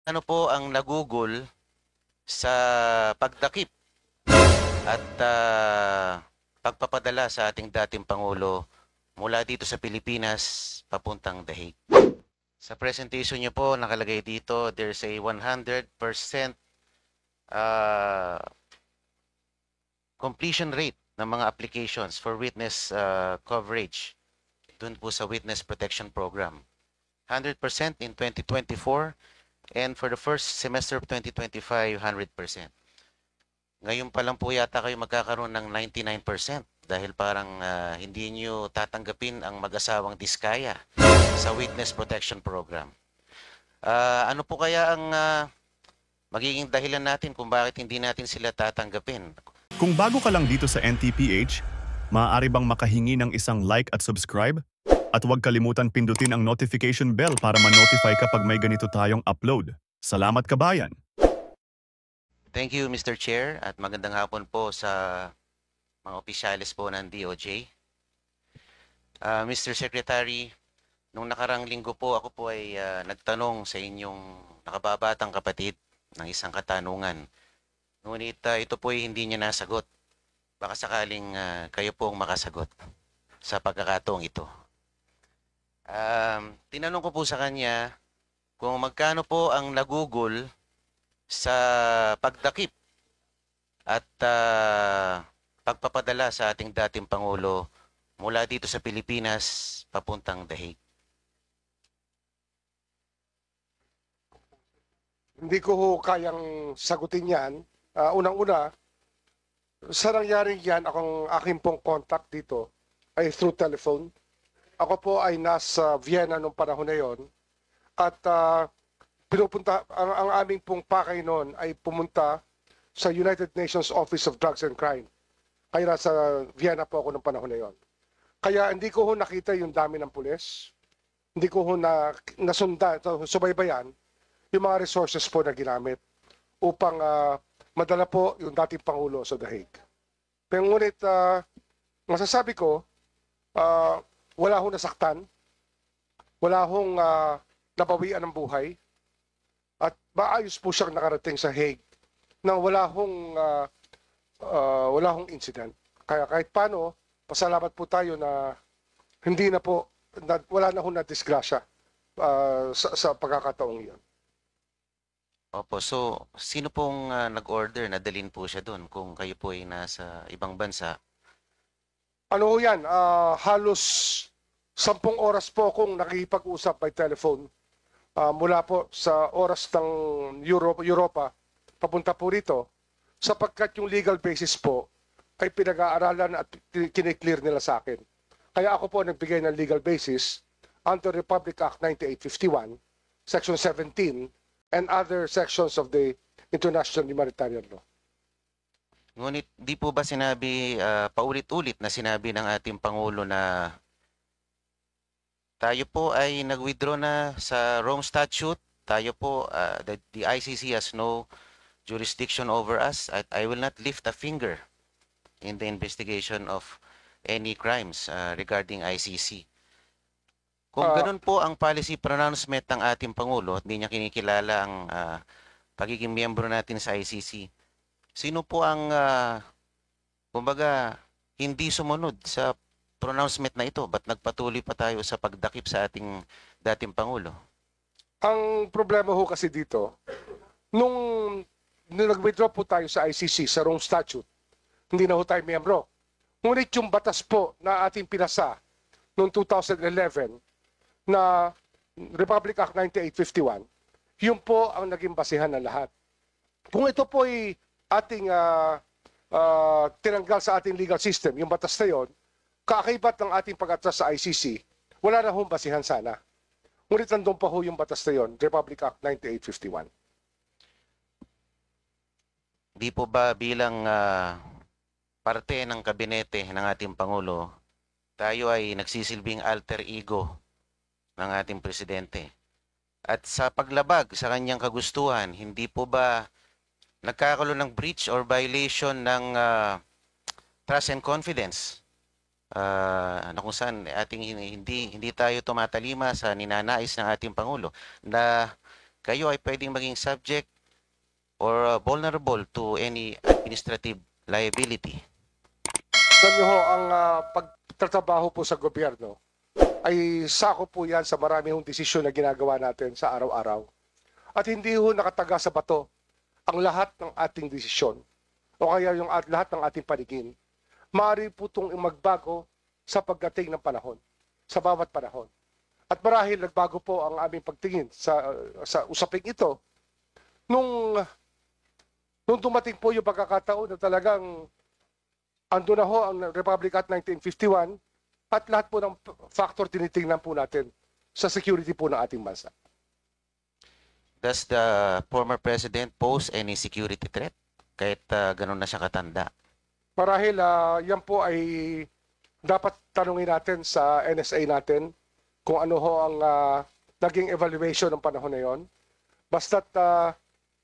Ano po ang nagugol sa pagdakip at pagpapadala sa ating dating Pangulo mula dito sa Pilipinas papuntang The Hague. Sa presentation niyo po nakalagay dito there's a 100% uh, completion rate ng mga applications for witness coverage dun po sa Witness Protection Program. 100% in 2024 and for the first semester of 2025, 100%. Ngayon pa lang po yata kayo magkakaroon ng 99% dahil parang hindi nyo tatanggapin ang mag-asawang diskaya sa Witness Protection Program. Ano po kaya ang magiging dahilan natin kung bakit hindi natin sila tatanggapin? Kung bago ka lang dito sa NTPH, maaari bang makahingi ng isang like at subscribe? At huwag kalimutan pindutin ang notification bell para ma-notify kapag may ganito tayong upload. Salamat kabayan! Thank you, Mr. Chair, at magandang hapon po sa mga opisyalis po ng DOJ. Mr. Secretary, nung nakarang linggo po ako po ay nagtanong sa inyong nakababatang kapatid ng isang katanungan. Ngunit ito po ay hindi niya nasagot. Baka sakaling kayo po ang makasagot sa pagkakataong ito. Tinanong ko po sa kanya kung magkano po ang nagugol sa pagdakip at pagpapadala sa ating dating Pangulo mula dito sa Pilipinas papuntang The Hague. Hindi ko ho kayang sagutin yan. Unang-una, sa nangyaring yan, aking pong contact dito ay through telephone. Ako po ay nasa Vienna nung panahon na yon at pinupunta, ang aming pong pakay noon ay pumunta sa United Nations Office of Drugs and Crime. Kaya nasa Vienna po ako nung panahon na yon. Kaya hindi ko ho nakita yung dami ng pulis. Hindi ko ho nasunda, subaybayan yung mga resources po na ginamit upang madala po yung dating Pangulo sa The Hague. Pero ngunit masasabi ko, wala hong nasaktan, wala hong nabawian ng buhay, at maayos po siyang nakarating sa Hague nang wala hong incident. Kaya kahit paano, pasalamat po tayo na hindi na po, wala na hong na-disgrasya sa pagkakataong iyon. Opo, so sino pong nag-order na dalhin po siya doon kung kayo po ay nasa ibang bansa? Ano ho yan? Halos 10 oras po akong nakikipag-usap by telephone mula po sa oras ng Europa papunta po rito sapagkat yung legal basis po ay pinag-aaralan at kiniklear nila sa akin. Kaya ako po nagbigay ng legal basis under Republic Act 9851, Section 17, and other sections of the International Humanitarian Law. Ngunit di po ba sinabi, paulit-ulit na sinabi ng ating Pangulo na tayo po ay nag-withdraw na sa Rome Statute, tayo po, the ICC has no jurisdiction over us, I will not lift a finger in the investigation of any crimes regarding ICC. Kung ganun po ang policy pronouncement ng ating Pangulo at hindi niya kinikilala ang pagiging miyembro natin sa ICC, sino po ang, kumbaga, hindi sumunod sa pronouncement na ito? Ba't nagpatuloy pa tayo sa pagdakip sa ating dating Pangulo? Ang problema ho kasi dito, nung nag-withdraw po tayo sa ICC, sa Rome Statute, hindi na ho tayo miyembro. Ngunit yung batas po na ating pinasa noong 2011 na Republic Act 9851, yun po ang naging basihan ng lahat. Kung ito po ay ating tinanggal sa ating legal system, yung batas na yun, kaakibat ng ating pag-atras sa ICC, wala na hong basihan sana. Ngunit nandun pa ho yung batas na yun, Republic Act 9851. Di po ba bilang parte ng kabinete ng ating Pangulo, tayo ay nagsisilbing alter ego ng ating presidente? At sa paglabag sa kanyang kagustuhan, hindi po ba nagkakaroon ng breach or violation ng trust and confidence na kung saan hindi tayo tumatalima sa ninanais ng ating Pangulo na kayo ay pwedeng maging subject or vulnerable to any administrative liability. Alam niyo ho, ang pagtatrabaho po sa gobyerno ay sako po yan sa marami hong desisyon na ginagawa natin sa araw-araw. At hindi ho nakataga sa bato ang lahat ng ating desisyon o kaya yung lahat ng ating paningin. Maaari po itong magbago sa pagdating ng panahon, sa bawat panahon. At marahil nagbago po ang aming pagtingin sa usaping ito nung dumating po yung pagkakataon na talagang ando na ho ang Republic Act 1951 at lahat po ng factor tinitingnan po natin sa security po ng ating bansa. Does the former president pose any security threat? Kahit ganun na siya katanda. Marahil yan po ay dapat tanungin natin sa NSA natin kung ano ho ang naging evaluation ng panahon na yon. Basta't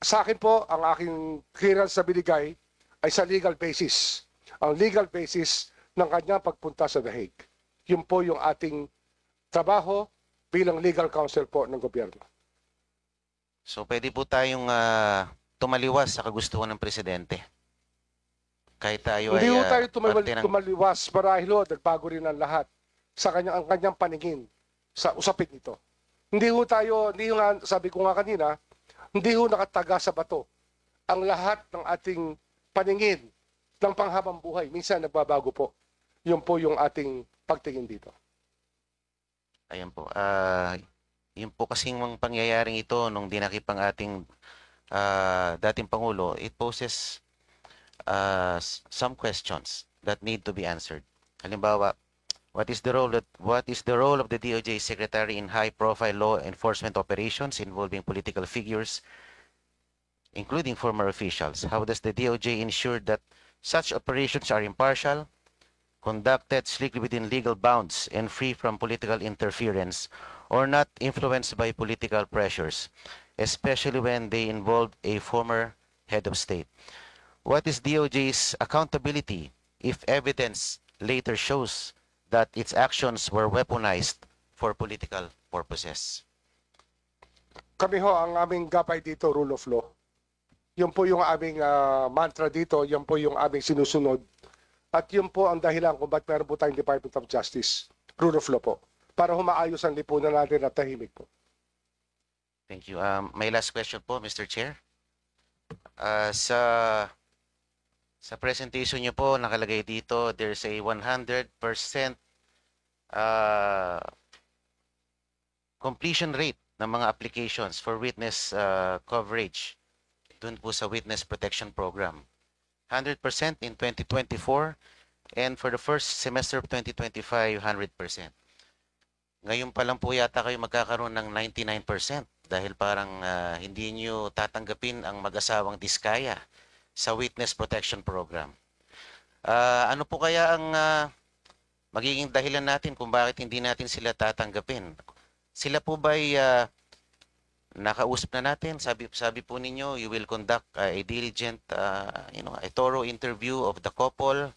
sa akin po, ang aking clearance na binigay ay sa legal basis. Ang legal basis ng kanyang pagpunta sa The Hague. Yun po yung ating trabaho bilang legal counsel po ng gobyerno. So pwede po tayong tumaliwas sa kagustuhan ng presidente. Kahit tayo Hindi ay ho tayo parte ng... tumaliwas, marahil ho, nagbago rin ang lahat sa ang kanyang paningin sa usapin ito. Hindi ho tayo, hindi ho nga, sabi ko nga kanina, hindi ho nakataga sa bato ang lahat ng ating paningin ng panghabang buhay. Minsan nagbabago po. Yun po yung ating pagtingin dito. Ayan po. Yun po kasing mga pangyayaring ito nung dinakip ang ating dating Pangulo, it poses some questions that need to be answered. Halimbawa, what is the role of the DOJ Secretary in high-profile law enforcement operations involving political figures, including former officials? How does the DOJ ensure that such operations are impartial, conducted strictly within legal bounds, and free from political interference, or not influenced by political pressures, especially when they involve a former head of state? What is DOJ's accountability if evidence later shows that its actions were weaponized for political purposes? Kami ho, ang aming gabay dito, rule of law. Yun po yung aming mantra dito, yun po yung aming sinusunod. At yun po ang dahilan kung ba't meron po tayong Department of Justice, rule of law po, para humaayos ang lipunan natin at tahimik po. Thank you. My last question po, Mr. Chair. Sa presentation niyo po, nakalagay dito, there's a 100% completion rate ng mga applications for witness coverage dun po sa Witness Protection Program. 100% in 2024 and for the first semester of 2025, 100%. Ngayon pa lang po yata kayo magkakaroon ng 99% dahil parang hindi nyo tatanggapin ang mag-asawang Diskaya sa Witness Protection Program. Ano po kaya ang magiging dahilan natin kung bakit hindi natin sila tatanggapin? Sila po ba'y nakausap na natin? Sabi po ninyo, you will conduct a diligent, a thorough interview of the couple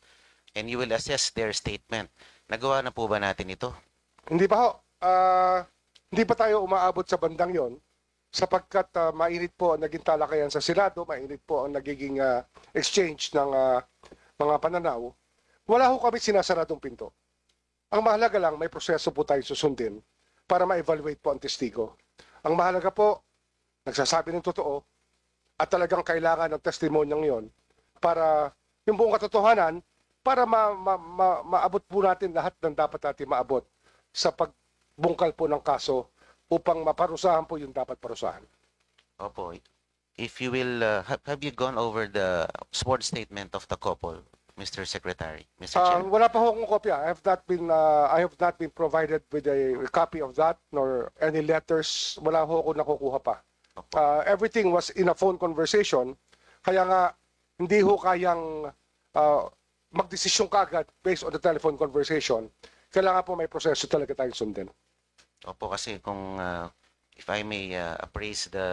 and you will assess their statement. Nagawa na po ba natin ito? Hindi pa ho. Hindi pa tayo umaabot sa bandang yon sapagkat mainit po ang naging talakayan sa Senado, mainit po ang nagiging exchange ng mga pananaw. Wala ho kami sinasaradong pinto. Ang mahalaga lang, may proseso po tayong susundin para ma-evaluate po ang testigo. Ang mahalaga po, nagsasabi ng totoo at talagang kailangan ng testimonyang yon para yung buong katotohanan, para maabot po natin lahat ng dapat natin maabot sa pagbungkal po ng kaso upang maparusahan po yung dapat parusahan. Opo. If you will, have you gone over the sworn statement of the couple, Mr. Secretary? Mr. Chair? Wala pa ho akong kopya. I have not been provided with a copy of that nor any letters. Wala ho ako nakukuha pa. Everything was in a phone conversation. Kaya nga, hindi ho kayang magdesisyon kaagad based on the telephone conversation. Kailangan po may proseso talaga tayong sundin. Opo, kasi kung, if I may appraise the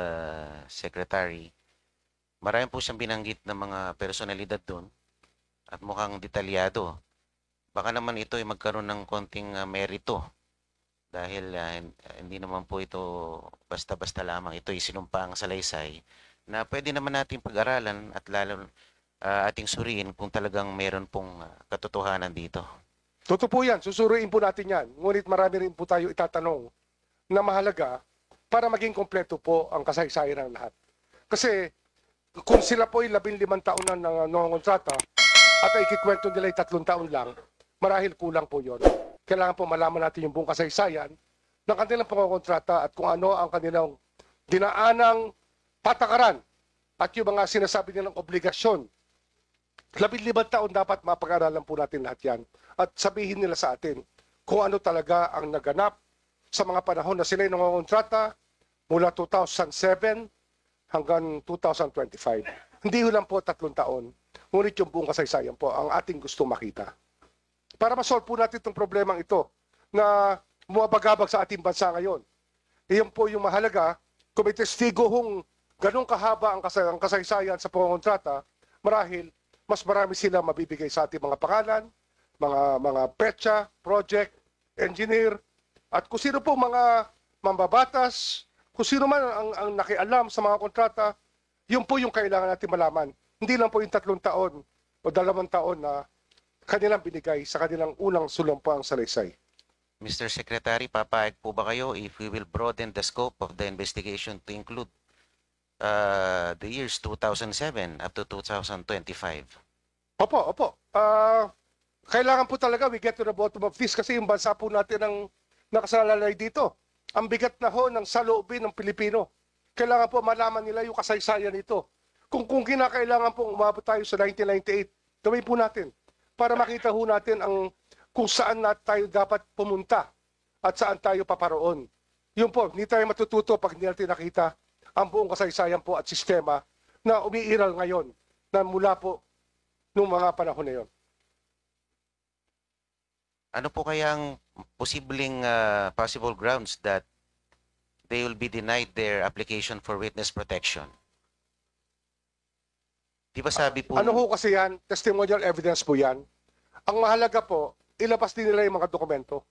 Secretary, marami po siyang binanggit ng mga personalidad doon at mukhang detalyado. Baka naman ito ay magkaroon ng konting merito dahil hindi naman po ito basta-basta lamang. Ito ay sinumpaang salaysay na pwede naman natin pag-aralan at lalo ating suriin kung talagang meron pong katotohanan dito. Totoo po yan, susuruin po natin yan. Ngunit marami rin po tayo itatanong na mahalaga para maging kompleto po ang kasaysayan ng lahat. Kasi kung sila po ay 15 taon na nangongontrata at ay ikikwento nila ay 3 taon lang, marahil kulang po yon. Kailangan po malaman natin yung buong kasaysayan ng kanilang pangongontrata at kung ano ang kanilang dinaanang patakaran at yung mga sinasabi nilang obligasyon. 15 taon dapat mapag-aralan po natin lahat yan at sabihin nila sa atin kung ano talaga ang naganap sa mga panahon na sila ay nangongontrata mula 2007 hanggang 2025. Hindi lang po 3 taon, ngunit yung buong kasaysayan po ang ating gusto makita. Para ma-solve po natin itong problemang ito na bumabagabag sa ating bansa ngayon. Iyon po yung mahalaga, kung may testigo hong ganun kahaba ang kasaysayan sa pangongontrata, marahil mas marami sila mabibigay sa ating mga pangalan, mga petsa, project, engineer, at kung sino po mga mambabatas, kung sino man ang nakialam sa mga kontrata, yun po yung kailangan natin malaman. Hindi lang po yung 3 taon o 2 taon na kanilang binigay sa kanilang unang sulumpang salaysay. Mr. Secretary, papayag po ba kayo if we will broaden the scope of the investigation to include the years 2007 up to 2025? Opo. Kailangan po talaga we get to the bottom of this kasi yung bansa po natin ang nakasalalay dito. Ang bigat na ho ng saloobin ng Pilipino. Kailangan po malaman nila yung kasaysayan nito. Kung kinakailangan po umabot tayo sa 1998, gawin po natin para makita ho natin kung saan tayo dapat pumunta at saan tayo paparoon. Yun po, hindi tayo matututo pag hindi natin nakita ang buong kasaysayan po at sistema na umiiral ngayon na mula po nung mga panahon na yun. Ano po kaya ang posibleng possible grounds that they will be denied their application for witness protection? Di ba sabi po... Ano ho kasi yan? Testimonial evidence po yan. Ang mahalaga po, ilabas din nila yung mga dokumento.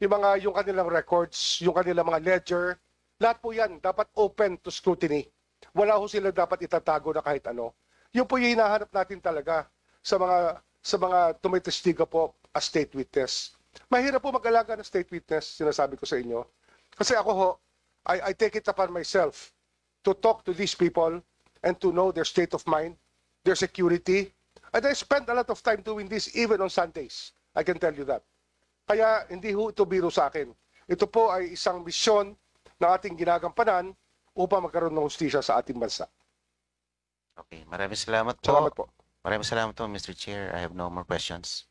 Yung kanilang records, yung kanilang mga ledger, lahat po yan dapat open to scrutiny. Wala ho sila dapat itatago na kahit ano. Yun po yung hinahanap natin talaga sa mga tumitestigo po as state witness. Mahirap po mag-alaga ng state witness, sinasabi ko sa inyo. Kasi ako ho, I take it upon myself to talk to these people and to know their state of mind, their security. And I spend a lot of time doing this even on Sundays. I can tell you that. Kaya hindi ho ito biro sa akin. Ito po ay isang misyon na ating ginagampanan upang magkaroon ng hustisya sa ating bansa. Okay, maraming salamat po. Salamat po. Maraming salamat po, Mr. Chair. I have no more questions.